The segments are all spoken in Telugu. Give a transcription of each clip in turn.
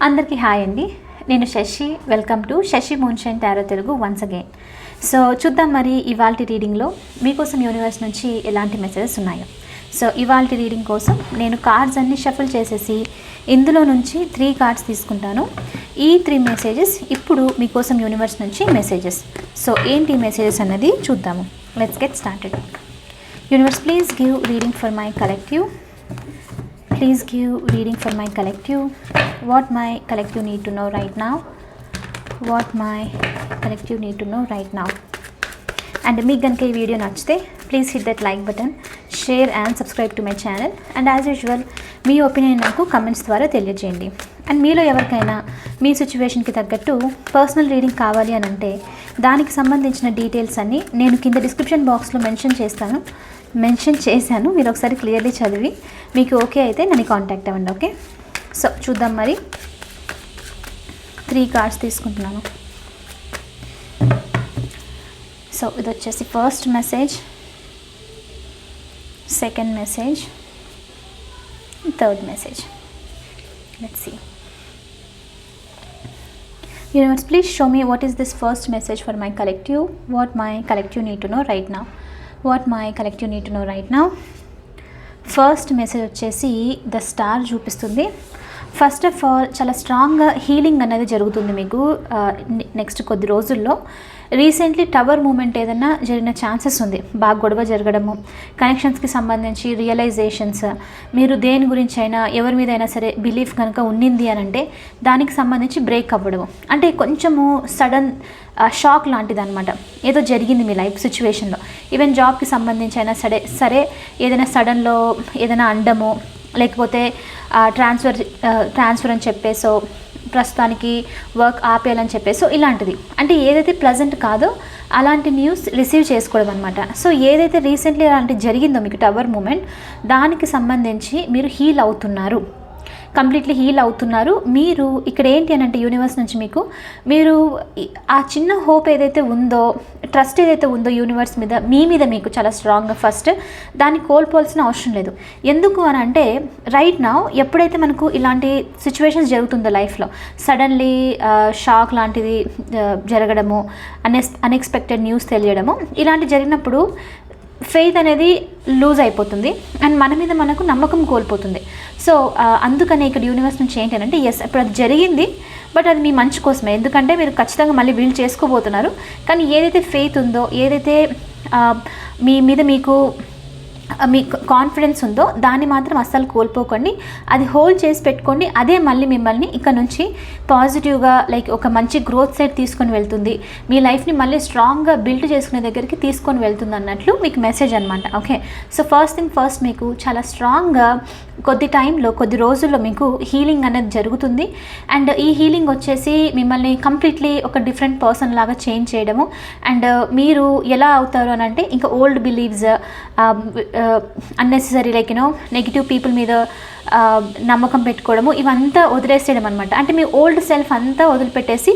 అందరికీ హాయ్ అండి. నేను Shashi. Welcome to Shashi Moonshine Tarot Telugu once again. So చూద్దాం మరి ఇవాల్టి రీడింగ్లో మీకోసం యూనివర్స్ నుంచి ఎలాంటి మెసేజెస్ ఉన్నాయో. సో ఇవాల్టి రీడింగ్ కోసం నేను కార్డ్స్ అన్ని షఫుల్ చేసేసి ఇందులో నుంచి 3 కార్డ్స్ తీసుకుంటాను. ఈ 3 మెసేజెస్ ఇప్పుడు మీకోసం యూనివర్స్ నుంచి మెసేజెస్. సో ఏంటి మెసేజెస్ అన్నది చూద్దాము. Let's get started. Universe please give reading for my collective. Please give reading for my collective. What my collective need to know right now. What my collective need to know right now. And మీకు కనుక ఈ వీడియో నచ్చితే please hit that like button, share and subscribe to my channel. And as usual me opinion నాకు కమెంట్స్ ద్వారా తెలియజేయండి. అండ్ మీలో ఎవరికైనా మీ సిచ్యువేషన్కి తగ్గట్టు పర్సనల్ రీడింగ్ కావాలి అని అంటే దానికి సంబంధించిన డీటెయిల్స్ అన్నీ నేను కింద డిస్క్రిప్షన్ బాక్స్లో మెన్షన్ చేశాను. మీరు ఒకసారి క్లియర్లీ చదివి మీకు ఓకే అయితే నన్ను కాంటాక్ట్ అవ్వండి. ఓకే, సో చూద్దాం మరి. 3 కార్డ్స్ తీసుకుంటున్నాను. సో ఇది వచ్చేసి first message, second message, third message. Let's see. Universe, please show me what is this first message for my collective. What my collective need to know right now. What my collective need to know right now. First message వచ్చేసి ద స్టార్ చూపిస్తుంది. ఫస్ట్ ఆఫ్ ఆల్ చాలా స్ట్రాంగ్గా హీలింగ్ అనేది జరుగుతుంది మీకు నెక్స్ట్ కొద్ది రోజుల్లో. రీసెంట్లీ టవర్ మూమెంట్ ఏదైనా జరిగిన ఛాన్సెస్ ఉంది. బాగా గొడవ జరగడము, కనెక్షన్స్కి సంబంధించి రియలైజేషన్స్, మీరు దేని గురించి అయినా ఎవరి మీద అయినా సరే బిలీఫ్ కనుక ఉన్నింది అని అంటే దానికి సంబంధించి బ్రేక్ అవ్వడము, అంటే కొంచెము సడన్ షాక్ లాంటిది అనమాట. ఏదో జరిగింది మీ లైఫ్ సిచ్యువేషన్లో. ఈవెన్ జాబ్కి సంబంధించి అయినా సరే ఏదైనా సడన్లో ఏదైనా అండము, లేకపోతే ట్రాన్స్ఫర్ అని చెప్పేసో ప్రస్తుతానికి వర్క్ ఆపేయాలని చెప్పేసో ఇలాంటిది, అంటే ఏదైతే ప్లెజెంట్ కాదో అలాంటి న్యూస్ రిసీవ్ చేసుకోవడం అనమాట. సో ఏదైతే రీసెంట్లీ అలాంటి జరిగిందో మీకు టవర్ మూమెంట్, దానికి సంబంధించి మీరు హీల్ అవుతున్నారు, కంప్లీట్లీ హీల్ అవుతున్నారు. మీరు ఇక్కడ ఏంటి అని అంటే యూనివర్స్ నుంచి మీరు ఆ చిన్న హోప్ ఏదైతే ఉందో, ట్రస్ట్ ఏదైతే ఉందో యూనివర్స్ మీద, మీ మీద మీకు చాలా స్ట్రాంగ్గా ఫస్ట్ దాన్ని కోల్పోవాల్సిన అవసరం లేదు. ఎందుకు అని అంటే రైట్ నౌ ఎప్పుడైతే మనకు ఇలాంటి సిచ్యువేషన్స్ జరుగుతుందో లైఫ్లో, సడన్లీ షాక్ లాంటిది జరగడము, అన్ఎక్స్పెక్టెడ్ న్యూస్ తెలియడము, ఇలాంటి జరిగినప్పుడు ఫెయిత్ అనేది లూజ్ అయిపోతుంది అండ్ మన మీద మనకు నమ్మకం కోల్పోతుంది. సో అందుకనే ఇక్కడ యూనివర్స్ నుంచి ఏంటి అంటే ఎస్, ఇప్పుడు అది జరిగింది బట్ అది మీ మంచి కోసమే. ఎందుకంటే మీరు ఖచ్చితంగా మళ్ళీ బిల్డ్ చేసుకోబోతున్నారు. కానీ ఏదైతే ఫెయిత్ ఉందో, ఏదైతే మీ మీద మీకు కాన్ఫిడెన్స్ ఉందో దాన్ని మాత్రం అస్సలు కోల్పోకండి. అది హోల్డ్ చేసి పెట్టుకోండి. అదే మళ్ళీ మిమ్మల్ని ఇక్కడ నుంచి పాజిటివ్గా లైక్ ఒక మంచి గ్రోత్ సైడ్ తీసుకొని వెళ్తుంది. మీ లైఫ్ని మళ్ళీ స్ట్రాంగ్గా బిల్డ్ చేసుకునే దగ్గరికి తీసుకొని వెళ్తుంది అన్నట్లు మీకు మెసేజ్ అనమాట. Okay, so first thing first మీకు చాలా స్ట్రాంగ్గా కొద్ది టైంలో, కొద్ది రోజుల్లో మీకు హీలింగ్ అనేది జరుగుతుంది. అండ్ ఈ హీలింగ్ వచ్చేసి మిమ్మల్ని కంప్లీట్లీ ఒక డిఫరెంట్ పర్సన్ లాగా చేంజ్ చేయడము. అండ్ మీరు ఎలా అవుతారు అని అంటే ఇంకా old believes, unnecessary like negative people మీద నమ్మకం పెట్టుకోవడము, ఇవంతా వదిలేసేయడం అనమాట. అంటే మీ ఓల్డ్ సెల్ఫ్ అంతా వదిలిపెట్టేసి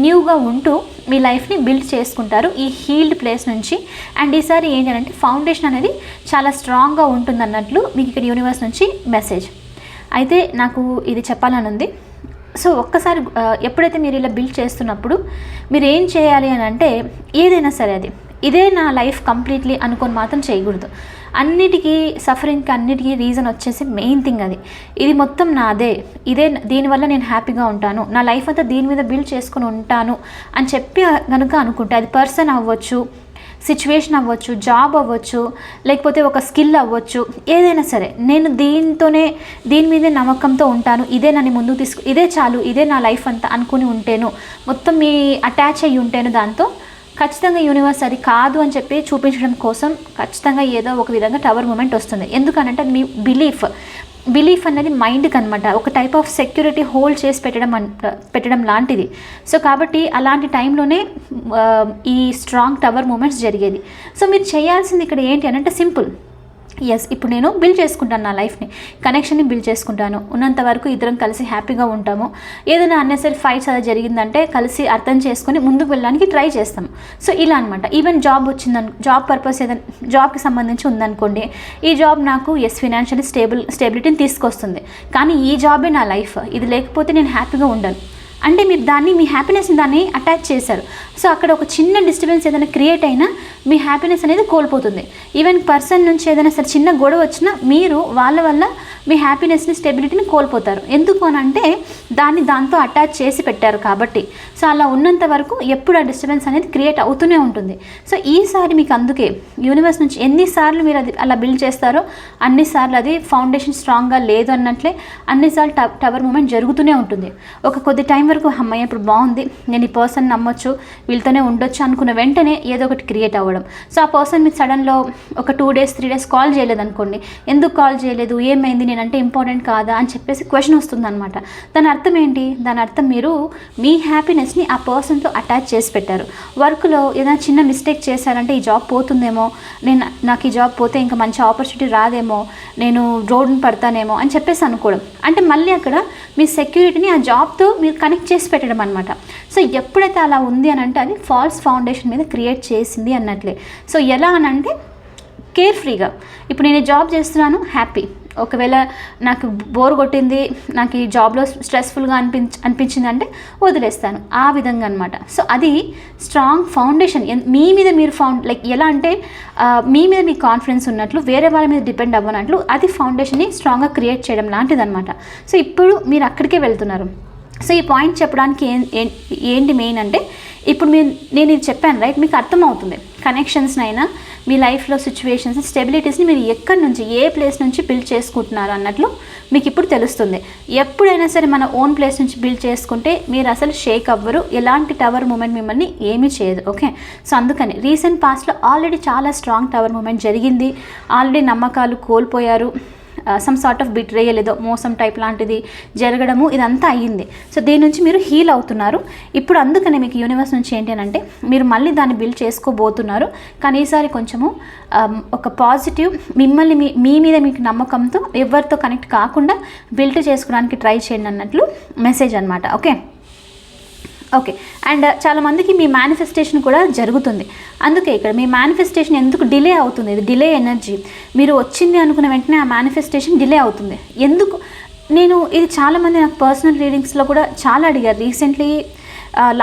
న్యూగా ఉంటూ మీ లైఫ్ని బిల్డ్ చేసుకుంటారు ఈ హీల్డ్ ప్లేస్ నుంచి. అండ్ ఈసారి ఏంటంటే ఫౌండేషన్ అనేది చాలా స్ట్రాంగ్గా ఉంటుందన్నట్లు మీకు ఇక్కడ యూనివర్స్ నుంచి మెసేజ్. అయితే నాకు ఇది చెప్పాలని ఉంది. సో ఒక్కసారి ఎప్పుడైతే మీరు ఇలా బిల్డ్ చేస్తున్నప్పుడు మీరు ఏం చేయాలి అని అంటే ఏదైనా సరే అది ఇదే నా లైఫ్ కంప్లీట్లీ అనుకొని మాత్రం చేయకూడదు. అన్నిటికీ సఫరింగ్కి అన్నిటికీ రీజన్ వచ్చేసి మెయిన్ థింగ్ అది, ఇది మొత్తం నాదే, దీనివల్ల నేను హ్యాపీగా ఉంటాను, నా లైఫ్ అంతా దీని మీద బిల్డ్ చేసుకుని ఉంటాను అని చెప్పి కనుక అనుకుంటే, అది పర్సన్ అవ్వచ్చు, సిచ్యువేషన్ అవ్వచ్చు, జాబ్ అవ్వచ్చు, లేకపోతే ఒక స్కిల్ అవ్వచ్చు, ఏదైనా సరే నేను దీని మీదే నమ్మకంతో ఉంటాను, ఇదే నన్ను ముందుకు ఇదే చాలు, ఇదే నా లైఫ్ అంతా అనుకుని ఉంటేను, మొత్తం మీ అటాచ్ అయ్యి ఉంటేను దాంతో, ఖచ్చితంగా యూనివర్స్ అది కాదు అని చెప్పి చూపించడం కోసం ఖచ్చితంగా ఏదో ఒక విధంగా టవర్ మూమెంట్ వస్తుంది. ఎందుకనంటే మీ బిలీఫ్ అనేది మైండ్కి అనమాట ఒక టైప్ ఆఫ్ సెక్యూరిటీ హోల్డ్ చేసి పెట్టడం లాంటిది. సో కాబట్టి అలాంటి టైంలోనే ఈ స్ట్రాంగ్ టవర్ మూమెంట్స్ జరిగేది. సో మీరు చేయాల్సింది ఇక్కడ ఏంటి అని అంటే సింపుల్, ఎస్, ఇప్పుడు నేను బిల్డ్ చేసుకుంటాను నా లైఫ్ని, కనెక్షన్ని బిల్డ్ చేసుకుంటాను, ఉన్నంత వరకు ఇద్దరం కలిసి హ్యాపీగా ఉంటాము. ఏదైనా అన్నెసరీ ఫైట్స్ అలా జరిగిందంటే కలిసి అర్థం చేసుకొని ముందుకు వెళ్ళడానికి ట్రై చేస్తాము. సో ఇలా అనమాట. ఈవెన్ జాబ్ వచ్చిందని, జాబ్ పర్పస్ ఏదైనా జాబ్కి సంబంధించి ఉందనుకోండి, ఈ జాబ్ నాకు ఫినాన్షియల్లీ స్టేబిలిటీని తీసుకొస్తుంది, కానీ ఈ జాబే నా లైఫ్, ఇది లేకపోతే నేను హ్యాపీగా ఉండను అంటే మీరు దాన్ని, మీ హ్యాపీనెస్ని దాన్ని అటాచ్ చేశారు. సో అక్కడ ఒక చిన్న డిస్టర్బెన్స్ ఏదైనా క్రియేట్ అయినా మీ హ్యాపీనెస్ అనేది కోల్పోతుంది. ఈవెన్ పర్సన్ నుంచి ఏదైనా సరే చిన్న గొడవ వచ్చినా మీరు వాళ్ళ వల్ల మీ హ్యాపీనెస్ని, స్టెబిలిటీని కోల్పోతారు. ఎందుకు అని అంటే దాంతో అటాచ్ చేసి పెట్టారు కాబట్టి. సో అలా ఉన్నంత వరకు ఎప్పుడు ఆ డిస్టర్బెన్స్ అనేది క్రియేట్ అవుతూనే ఉంటుంది. సో ఈసారి మీకు అందుకే యూనివర్స్ నుంచి ఎన్నిసార్లు మీరు అది అలా బిల్డ్ చేస్తారో అన్నిసార్లు అది ఫౌండేషన్ స్ట్రాంగ్గా లేదు అన్నట్లే అన్నిసార్లు టవర్ మూమెంట్ జరుగుతూనే ఉంటుంది. ఒక కొద్ది టైం వరకు అమ్మాయి ఇప్పుడు బాగుంది, నేను ఈ పర్సన్ నమ్మొచ్చు, వీళ్ళతోనే ఉండొచ్చు అనుకున్న వెంటనే ఏదో ఒకటి క్రియేట్ అవ్వడం. సో ఆ పర్సన్ మీకు సడన్లో ఒక 2 days 3 days కాల్ చేయలేదు అనుకోండి, ఎందుకు కాల్ చేయలేదు, ఏమైంది, నేనంటే ఇంపార్టెంట్ కాదా అని చెప్పేసి క్వశ్చన్ వస్తుంది అనమాట. దాని అర్థం ఏంటి? దాని అర్థం మీరు మీ హ్యాపీనెస్ని ఆ పర్సన్తో అటాచ్ చేసి పెట్టారు. వర్క్లో ఏదైనా చిన్న మిస్టేక్ చేశారంటే ఈ జాబ్ పోతుందేమో, నాకు ఈ జాబ్ పోతే ఇంకా మంచి ఆపర్చునిటీ రాదేమో, నేను రోడ్డుని పడతానేమో అని చెప్పేసి అనుకోవడం. అంటే మళ్ళీ అక్కడ మీ సెక్యూరిటీని ఆ జాబ్తో మీరు కనెక్ట్ చేసి పెట్టడం అనమాట. సో ఎప్పుడైతే అలా ఉంది అని అంటే అది ఫాల్స్ ఫౌండేషన్ మీద క్రియేట్ చేసింది అన్నట్లే. సో ఎలా అని అంటే కేర్ఫ్రీగా, ఇప్పుడు నేను జాబ్ చేస్తున్నాను, హ్యాపీ, ఒకవేళ నాకు బోర్ కొట్టింది, నాకు ఈ జాబ్లో స్ట్రెస్ఫుల్గా అనిపించింది అంటే వదిలేస్తాను, ఆ విధంగా అనమాట. సో అది స్ట్రాంగ్ ఫౌండేషన్. మీ మీద మీరు లైక్ ఎలా అంటే మీ మీద మీకు కాన్ఫిడెన్స్ ఉన్నట్లు, వేరే వాళ్ళ మీద డిపెండ్ అవ్వనట్లు అది ఫౌండేషన్ని స్ట్రాంగ్గా క్రియేట్ చేయడం లాంటిది అనమాట. సో ఇప్పుడు మీరు అక్కడికే వెళ్తున్నారు. సో ఈ పాయింట్ చెప్పడానికి ఏంటి మెయిన్ అంటే, ఇప్పుడు నేను ఇది చెప్పాను రైట్, మీకు అర్థమవుతుంది కనెక్షన్స్నైనా మీ లైఫ్లో సిచ్యువేషన్స్, స్టెబిలిటీస్ని మీరు ఎక్కడి నుంచి, ఏ ప్లేస్ నుంచి బిల్డ్ చేసుకుంటున్నారు అన్నట్లు మీకు ఇప్పుడు తెలుస్తుంది. ఎప్పుడైనా సరే మన ఓన్ ప్లేస్ నుంచి బిల్డ్ చేసుకుంటే మీరు అసలు షేక్ అవ్వరు, ఎలాంటి టవర్ మూమెంట్ మిమ్మల్ని ఏమీ చేయదు. ఓకే, సో అందుకని రీసెంట్ పాస్ట్లో ఆల్రెడీ చాలా స్ట్రాంగ్ టవర్ మూమెంట్ జరిగింది, ఆల్రెడీ నమ్మకాలు కోల్పోయారు, సమ్ సార్ట్ ఆఫ్ బిట్రేయల్, ఏదో మోసం టైప్ లాంటిది జరగడము, ఇదంతా అయ్యింది. సో దీని నుంచి మీరు హీల్ అవుతున్నారు ఇప్పుడు. అందుకనే మీకు యూనివర్స్ నుంచి ఏంటి అని అంటే మీరు మళ్ళీ దాన్ని బిల్డ్ చేసుకోబోతున్నారు, కానీ ఈసారి కొంచెము ఒక పాజిటివ్, మిమ్మల్ని మీ మీద మీకు నమ్మకంతో ఎవరితో కనెక్ట్ కాకుండా బిల్డ్ చేసుకోవడానికి ట్రై చేయండి అన్నట్లు మెసేజ్ అనమాట. ఓకే, అండ్ చాలామందికి మీ మేనిఫెస్టేషన్ కూడా జరుగుతుంది. అందుకే ఇక్కడ మీ మేనిఫెస్టేషన్ ఎందుకు డిలే అవుతుంది, ఇది డిలే ఎనర్జీ. మీరు వచ్చింది అనుకున్న వెంటనే ఆ మేనిఫెస్టేషన్ డిలే అవుతుంది. ఎందుకు? ఇది చాలామంది నాకు పర్సనల్ రీడింగ్స్లో కూడా చాలా అడిగారు. రీసెంట్లీ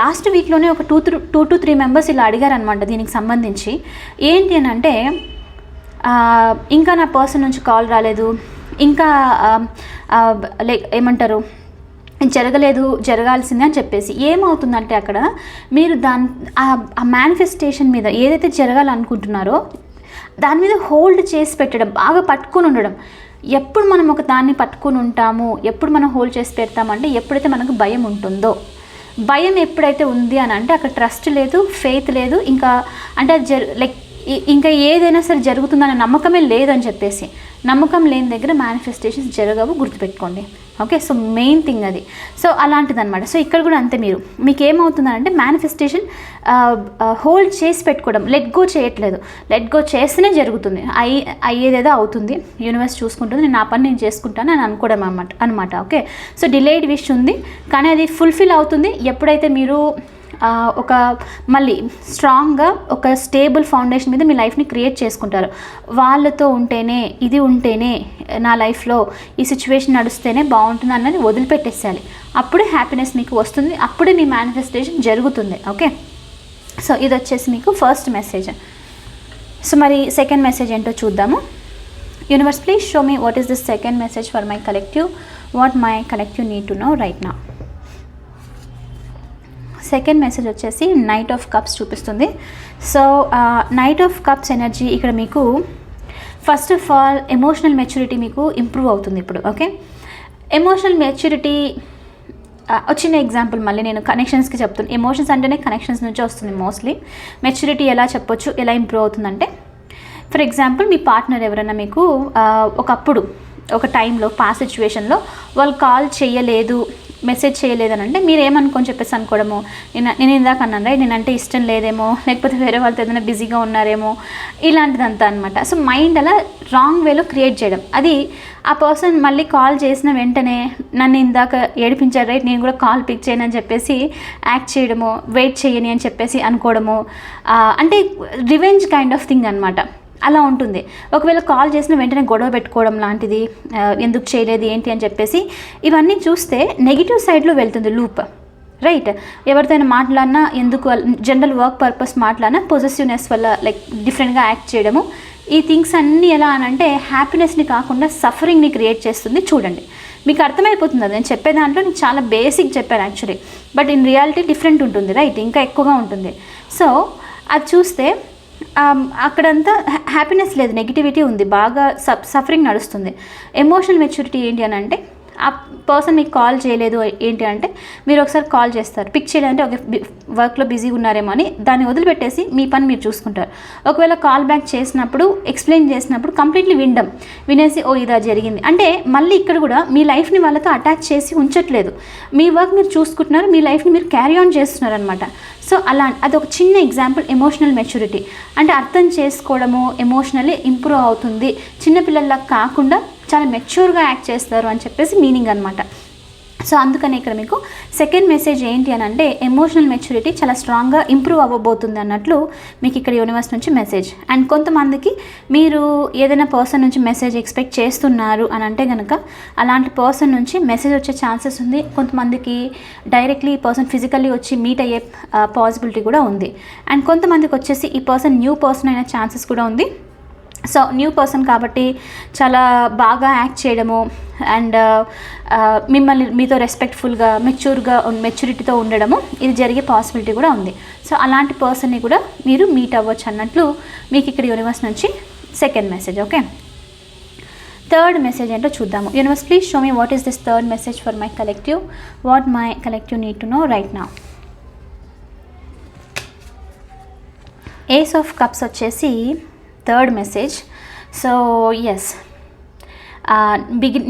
లాస్ట్ వీక్లోనే ఒక 2 to 3 మెంబర్స్ ఇలా అడిగారు అనమాట దీనికి సంబంధించి. ఏంటి అని అంటే ఇంకా నా పర్సన్ నుంచి కాల్ రాలేదు, ఇంకా లైక్ ఏమంటారు, జరగాల్సిందే అని చెప్పేసి. ఏమవుతుందంటే అక్కడ మీరు ఆ మేనిఫెస్టేషన్ మీద ఏదైతే జరగాలనుకుంటున్నారో దాని మీద హోల్డ్ చేసి పెట్టడం, బాగా పట్టుకొని ఉండడం. ఎప్పుడు మనం ఒక దాన్ని పట్టుకొని ఉంటాము, ఎప్పుడు మనం హోల్డ్ చేసి పెడతామంటే ఎప్పుడైతే మనకు భయం ఉంటుందో. భయం ఎప్పుడైతే ఉంది అని అంటే అక్కడ ట్రస్ట్ లేదు, ఫెయిత్ లేదు, ఇంకా అంటే లైక్ ఇంకా ఏదైనా సరే జరుగుతుందనే నమ్మకమే లేదని చెప్పేసి. నమ్మకం లేని దగ్గర మేనిఫెస్టేషన్స్ జరగవు, గుర్తుపెట్టుకోండి. ఓకే, సో మెయిన్ థింగ్ అది. సో అలాంటిదన్నమాట. సో ఇక్కడ కూడా అంతే, మీకు ఏమవుతుందంటే మేనిఫెస్టేషన్ హోల్డ్ చేసి పెట్టుకోవడం, లెట్ గో చేయట్లేదు. లెట్ గో చేస్తేనే జరుగుతుంది, అయ్యేదేదో అవుతుంది, యూనివర్స్ చూసుకుంటుంది, నేను నా పని నేను చేసుకుంటాను అని అనుకోవడం అనమాట. ఓకే, సో డిలేడ్ విష్ ఉంది, కానీ అది ఫుల్ఫిల్ అవుతుంది ఎప్పుడైతే మీరు ఒక మళ్ళీ స్ట్రాంగ్గా ఒక స్టేబుల్ ఫౌండేషన్ మీద మీ లైఫ్ని క్రియేట్ చేసుకుంటారు. వాళ్ళతో ఉంటేనే, ఇది ఉంటేనే నా లైఫ్లో ఈ సిచ్యువేషన్ నడుస్తేనే బాగుంటుంది అన్నది వదిలిపెట్టేసేయాలి. అప్పుడే హ్యాపీనెస్ మీకు వస్తుంది, అప్పుడే మీ మేనిఫెస్టేషన్ జరుగుతుంది. ఓకే, సో ఇది వచ్చేసి మీకు ఫస్ట్ మెసేజ్. సో మరి సెకండ్ మెసేజ్ ఏంటో చూద్దాము. Universe please show me what is this second message for my collective, what my collective need to know right now. Second message వచ్చేసి నైట్ ఆఫ్ కప్స్ చూపిస్తుంది. So knight of cups energy ఇక్కడ మీకు first of all emotional maturity మీకు ఇంప్రూవ్ అవుతుంది ఇప్పుడు. ఓకే, ఎమోషనల్ మెచ్యూరిటీ వచ్చిన ఎగ్జాంపుల్ మళ్ళీ నేను కనెక్షన్స్కి చెప్తాను. ఎమోషన్స్ అంటేనే కనెక్షన్స్ నుంచి వస్తుంది మోస్ట్లీ. మెచ్యూరిటీ ఎలా చెప్పొచ్చు, ఎలా ఇంప్రూవ్ అవుతుందంటే, ఫర్ ఎగ్జాంపుల్ మీ పార్ట్నర్ ఎవరైనా మీకు ఒకప్పుడు ఒక టైంలో పాస్ట్ సిచ్యువేషన్లో వాళ్ళు కాల్ చేయలేదు, మెసేజ్ చేయలేదని అంటే మీరు ఏమనుకొని చెప్పేసి అనుకోవడము, నేను ఇందాక అన్నాను రైట్, నేనంటే ఇష్టం లేదేమో, లేకపోతే వేరే వాళ్ళతో ఏదైనా బిజీగా ఉన్నారేమో, ఇలాంటిదంతా అనమాట. సో మైండ్ అలా రాంగ్ వేలో క్రియేట్ చేయడం. అది ఆ పర్సన్ మళ్ళీ కాల్ చేసిన వెంటనే నన్ను ఇందాక ఏడిపించారు రైట్, నేను కూడా కాల్ పిక్ చేయను అని చెప్పేసి యాక్ట్ చేయడము, వెయిట్ చేయని అని చెప్పేసి అనుకోవడము, అంటే రివెంజ్ కైండ్ ఆఫ్ థింగ్ అనమాట. అలా ఉంటుంది. ఒకవేళ కాల్ చేసిన వెంటనే గొడవ పెట్టుకోవడం లాంటిది, ఎందుకు చేయలేదు ఏంటి అని చెప్పేసి, ఇవన్నీ చూస్తే నెగిటివ్ సైడ్లో వెళ్తుంది లూప్ రైట్. ఎవరితో మాట్లాడినా, ఎందుకు జనరల్ వర్క్ పర్పస్ మాట్లాడినా పొజెసివ్నెస్ వల్ల లైక్ డిఫరెంట్గా యాక్ట్ చేయడము, ఈ థింగ్స్ అన్నీ ఎలా అనంటే హ్యాపీనెస్ని కాకుండా సఫరింగ్ని క్రియేట్ చేస్తుంది. చూడండి, మీకు అర్థమైపోతుంది. అది నేను చెప్పే దాంట్లో నేను చాలా బేసిక్ చెప్పాను actually, but in reality different ఉంటుంది రైట్, ఇంకా ఎక్కువగా ఉంటుంది. సో అది చూస్తే అక్కడంతా హ్యాపీనెస్ లేదు, నెగిటివిటీ ఉంది, బాగా సఫరింగ్ నడుస్తుంది. ఎమోషనల్ మెచ్యూరిటీ ఏంటి అని అంటే, ఆ పర్సన్ మీకు కాల్ చేయలేదు ఏంటి అంటే మీరు ఒకసారి కాల్ చేస్తారు, పిక్ చేయాలంటే ఒక వర్క్లో బిజీగా ఉన్నారేమో అని దాన్ని వదిలిపెట్టేసి మీ పని మీరు చూసుకుంటారు. ఒకవేళ కాల్ బ్యాక్ చేసినప్పుడు, ఎక్స్ప్లెయిన్ చేసినప్పుడు కంప్లీట్లీ వినేసి ఓ ఇదా జరిగింది అంటే, మళ్ళీ ఇక్కడ కూడా మీ లైఫ్ని వాళ్ళతో అటాచ్ చేసి ఉంచట్లేదు, మీ వర్క్ మీరు చూసుకుంటున్నారు, మీ లైఫ్ని మీరు క్యారీ ఆన్ చేస్తున్నారు అనమాట. సో అలా అదొక చిన్న ఎగ్జాంపుల్ ఎమోషనల్ మెచ్యూరిటీ అంటే, అర్థం చేసుకోవడము, ఎమోషనల్లీ ఇంప్రూవ్ అవుతుంది, చిన్నపిల్లల్లా కాకుండా చాలా మెచ్యూర్గా యాక్ట్ చేస్తారు అని చెప్పేసి మీనింగ్ అనమాట. సో అందుకని ఇక్కడ మీకు సెకండ్ మెసేజ్ ఏంటి అని అంటే, ఎమోషనల్ మెచ్యూరిటీ చాలా స్ట్రాంగ్గా ఇంప్రూవ్ అవ్వబోతుంది అన్నట్లు మీకు ఇక్కడ యూనివర్స్ నుంచి మెసేజ్. అండ్ కొంతమందికి మీరు ఏదైనా పర్సన్ నుంచి మెసేజ్ ఎక్స్పెక్ట్ చేస్తున్నారు అని అంటే కనుక అలాంటి పర్సన్ నుంచి మెసేజ్ వచ్చే ఛాన్సెస్ ఉంది. కొంతమందికి డైరెక్ట్లీ ఈ పర్సన్ ఫిజికల్లీ వచ్చి మీట్ అయ్యే పాసిబిలిటీ కూడా ఉంది. అండ్ కొంతమందికి వచ్చేసి ఈ పర్సన్ న్యూ పర్సన్ అయిన ఛాన్సెస్ కూడా ఉంది. సో న్యూ పర్సన్ కాబట్టి చాలా బాగా యాక్ట్ చేయడము అండ్ మిమ్మల్ని మీతో రెస్పెక్ట్ఫుల్గా మెచ్యూరిటీతో ఉండడము, ఇది జరిగే పాసిబిలిటీ కూడా ఉంది. సో అలాంటి పర్సన్ని కూడా మీరు మీట్ అవ్వచ్చు అన్నట్లు మీకు ఇక్కడ యూనివర్స్ నుంచి second message. Okay, third message ఏంటో చూద్దాము. Universe please show me what is this third message for my collective, what my collective need to know right now. Ace of cups వచ్చేసి third message. So yes,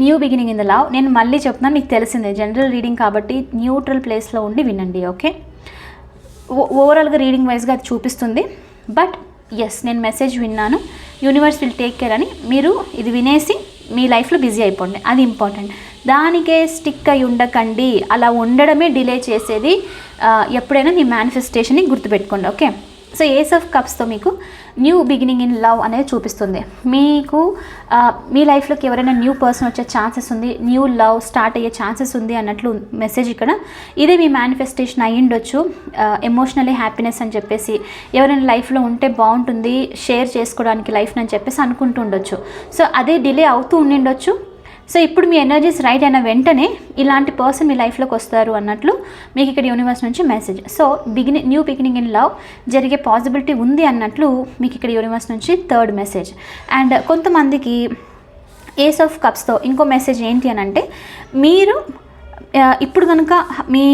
new beginning in the love. నేను మళ్ళీ చెప్తున్నాను, మీకు తెలిసిందే జనరల్ రీడింగ్ కాబట్టి న్యూట్రల్ ప్లేస్లో ఉండి వినండి. ఓకే, ఓవరాల్గా రీడింగ్ వైజ్గా అది చూపిస్తుంది, బట్ ఎస్ నేను మెసేజ్ విన్నాను, యూనివర్స్ విల్ టేక్ కేర్ అని మీరు ఇది వినేసి మీ లైఫ్లో బిజీ అయిపోండి, అది ఇంపార్టెంట్. దానికే స్టిక్ అయి ఉండకండి, అలా ఉండడమే డిలే చేసేది. ఎప్పుడైనా మీ మేనిఫెస్టేషన్ని గుర్తుపెట్టుకోండి. ఓకే, సో ఏస్ ఆఫ్ కప్స్తో మీకు న్యూ బిగినింగ్ ఇన్ లవ్ అనేది చూపిస్తుంది. మీకు మీ లైఫ్లోకి ఎవరైనా న్యూ పర్సన్ వచ్చే ఛాన్సెస్ ఉంది, న్యూ లవ్ స్టార్ట్ అయ్యే ఛాన్సెస్ ఉంది అన్నట్లు మెసేజ్ ఇక్కడ. ఇదే మీ మేనిఫెస్టేషన్ అయ్యి ఉండొచ్చు, ఎమోషనలీ హ్యాపీనెస్ అని చెప్పేసి ఎవరైనా లైఫ్లో ఉంటే బాగుంటుంది షేర్ చేసుకోవడానికి లైఫ్ని అని చెప్పేసి అనుకుంటూ ఉండొచ్చు. సో అదే డిలే అవుతూ ఉండిండొచ్చు. సో ఇప్పుడు మీ ఎనర్జీస్ రైట్ అయిన వెంటనే ఇలాంటి పర్సన్ మీ లైఫ్లోకి వస్తారు అన్నట్లు మీకు ఇక్కడ యూనివర్స్ నుంచి message. So new beginning in love జరిగే పాసిబిలిటీ ఉంది అన్నట్లు మీకు ఇక్కడ యూనివర్స్ నుంచి థర్డ్ మెసేజ్. అండ్ కొంతమందికి ఏస్ ఆఫ్ కప్స్తో ఇంకో మెసేజ్ ఏంటి అని అంటే, మీరు ఇప్పుడు కనుక మీ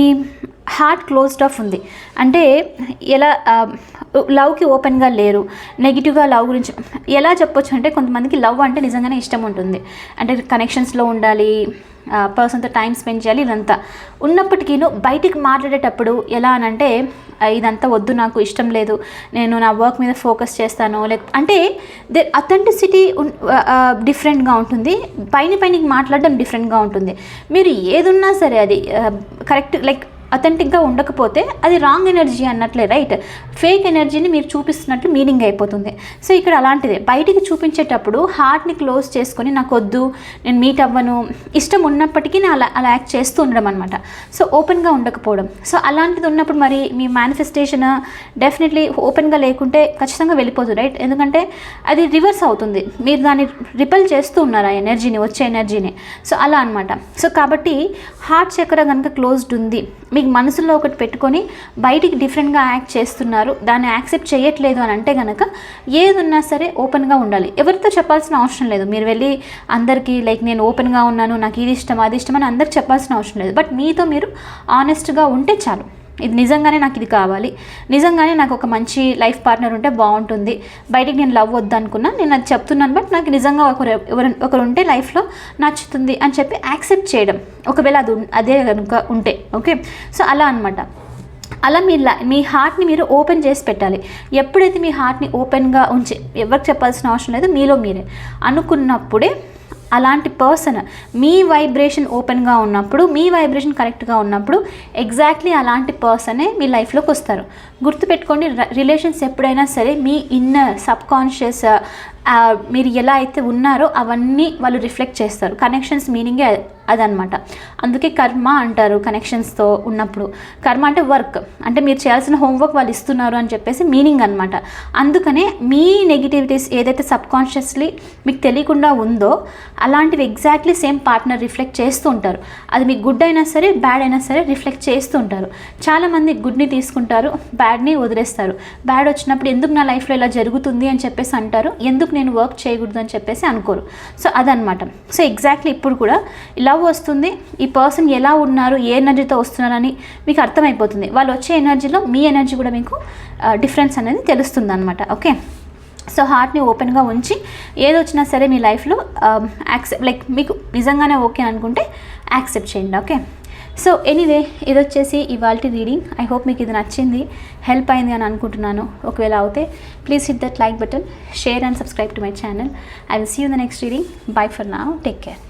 హార్ట్ క్లోజ్డ్ ఆఫ్ ఉంది అంటే, ఎలా లవ్కి ఓపెన్గా లేరు, నెగిటివ్గా లవ్ గురించి ఎలా చెప్పొచ్చు అంటే, కొంతమందికి లవ్ అంటే నిజంగానే ఇష్టం ఉంటుంది, అంటే కనెక్షన్స్లో ఉండాలి, పర్సన్తో టైం స్పెండ్ చేయాలి, ఇదంతా ఉన్నప్పటికీ బయటికి మాట్లాడేటప్పుడు ఎలా అనంటే, ఇదంతా వద్దు, నాకు ఇష్టం లేదు, నేను నా వర్క్ మీద ఫోకస్ చేస్తాను, అంటే అథెంటిసిటీ డిఫరెంట్గా ఉంటుంది, పైనకి మాట్లాడడం డిఫరెంట్గా ఉంటుంది. మీరు ఏదున్నా సరే అది కరెక్ట్ లైక్ అథెంటిక్గా ఉండకపోతే అది రాంగ్ ఎనర్జీ అన్నట్లే రైట్, ఫేక్ ఎనర్జీని మీరు చూపిస్తున్నట్లు మీనింగ్ అయిపోతుంది. సో ఇక్కడ అలాంటిదే, బయటికి చూపించేటప్పుడు హార్ట్ని క్లోజ్ చేసుకొని నాకు వద్దు, నేను మీట్ అవ్వను, ఇష్టం ఉన్నప్పటికీ నేను అలా యాక్ట్ చేస్తూ ఉండడం అనమాట. సో ఓపెన్గా ఉండకపోవడం. సో అలాంటిది ఉన్నప్పుడు మరి మీ మేనిఫెస్టేషన్ డెఫినెట్లీ ఓపెన్గా లేకుంటే ఖచ్చితంగా వెళ్ళిపోతుంది రైట్, ఎందుకంటే అది రివర్స్ అవుతుంది, మీరు దాన్ని రిపెల్ చేస్తూ ఉన్నారు ఆ ఎనర్జీని, వచ్చే ఎనర్జీని. సో అలా అనమాట. సో కాబట్టి హార్ట్ చక్ర కనుక క్లోజ్డ్ ఉంది, మీకు మనసులో ఒకటి పెట్టుకొని బయటికి డిఫరెంట్గా యాక్ట్ చేస్తున్నారు, దాన్ని యాక్సెప్ట్ చేయట్లేదు అని అంటే కనుక ఏదున్నా సరే ఓపెన్గా ఉండాలి. ఎవరితో చెప్పాల్సిన అవసరం లేదు, మీరు వెళ్ళి అందరికీ లైక్ నేను ఓపెన్గా ఉన్నాను, నాకు ఇది ఇష్టం అది ఇష్టం అని అందరికి చెప్పాల్సిన అవసరం లేదు, బట్ మీతో మీరు ఆనెస్ట్గా ఉంటే చాలు. ఇది నిజంగానే నాకు ఇది కావాలి, నిజంగానే నాకు ఒక మంచి లైఫ్ పార్ట్నర్ ఉంటే బాగుంటుంది, బయటికి నేను లవ్ వద్దు అనుకున్నా, నేను అది చెప్తున్నాను, బట్ నాకు నిజంగా ఒకరు ఉంటే లైఫ్లో నచ్చుతుంది అని చెప్పి యాక్సెప్ట్ చేయడం, ఒకవేళ అదే కనుక ఉంటే. ఓకే, సో అలా అనమాట. అలా మీ హార్ట్ని మీరు ఓపెన్ చేసి పెట్టాలి. ఎప్పుడైతే మీ హార్ట్ని ఓపెన్గా ఉంచి ఎవరికి చెప్పాల్సిన అవసరం లేదు, మీలో మీరే అనుకున్నప్పుడే అలాంటి పర్సన్ మీ వైబ్రేషన్ ఓపెన్గా ఉన్నప్పుడు, మీ వైబ్రేషన్ కరెక్ట్గా ఉన్నప్పుడు ఎగ్జాక్ట్లీ అలాంటి పర్సనే మీ లైఫ్లోకి వస్తారు. గుర్తుపెట్టుకోండి, రిలేషన్స్ ఎప్పుడైనా సరే మీ ఇన్నర్ సబ్కాన్షియస్ మీరు ఎలా అయితే ఉన్నారో అవన్నీ వాళ్ళు రిఫ్లెక్ట్ చేస్తారు. కనెక్షన్స్ మీనింగే అదనమాట. అందుకే కర్మ అంటారు కనెక్షన్స్తో ఉన్నప్పుడు. కర్మ అంటే వర్క్, అంటే మీరు చేయాల్సిన హోంవర్క్ వాళ్ళు ఇస్తున్నారు అని చెప్పేసి మీనింగ్ అనమాట. అందుకనే మీ నెగిటివిటీస్ ఏదైతే సబ్కాన్షియస్లీ మీకు తెలియకుండా ఉందో అలాంటివి ఎగ్జాక్ట్లీ సేమ్ పార్ట్నర్ రిఫ్లెక్ట్ చేస్తూ ఉంటారు. అది మీకు గుడ్ అయినా సరే బ్యాడ్ అయినా సరే రిఫ్లెక్ట్ చేస్తూ ఉంటారు. చాలామంది గుడ్ని తీసుకుంటారు, బ్యాడ్ని వదిలేస్తారు. బ్యాడ్ వచ్చినప్పుడు ఎందుకు నా లైఫ్లో ఇలా జరుగుతుంది అని చెప్పేసి అంటారు, ఎందుకు నేను వర్క్ చేయకూడదు అని చెప్పేసి అనుకోరు. సో అదనమాట. సో ఎగ్జాక్ట్లీ ఇప్పుడు కూడా లవ్ వస్తుంది, ఈ పర్సన్ ఎలా ఉన్నారు, ఏ ఎనర్జీతో వస్తున్నారని మీకు అర్థమైపోతుంది. వాళ్ళు వచ్చే ఎనర్జీలో మీ ఎనర్జీ కూడా మీకు డిఫరెన్స్ అనేది తెలుస్తుంది అనమాట. ఓకే, సో హార్ట్ని ఓపెన్గా ఉంచి ఏదొచ్చినా సరే మీ లైఫ్లో యాక్సెప్ట్ మీకు నిజంగానే ఓకే అనుకుంటే యాక్సెప్ట్ చేయండి. ఓకే, సో ఎనీవే ఇది వచ్చేసి ఇవాళ రీడింగ్. ఐ హోప్ మీకు ఇది నచ్చింది, హెల్ప్ అయింది అని అనుకుంటున్నాను. ఒకవేళ అవుతే please hit that like button, share and subscribe to my channel. I will see you in the next reading. Bye for now, take care.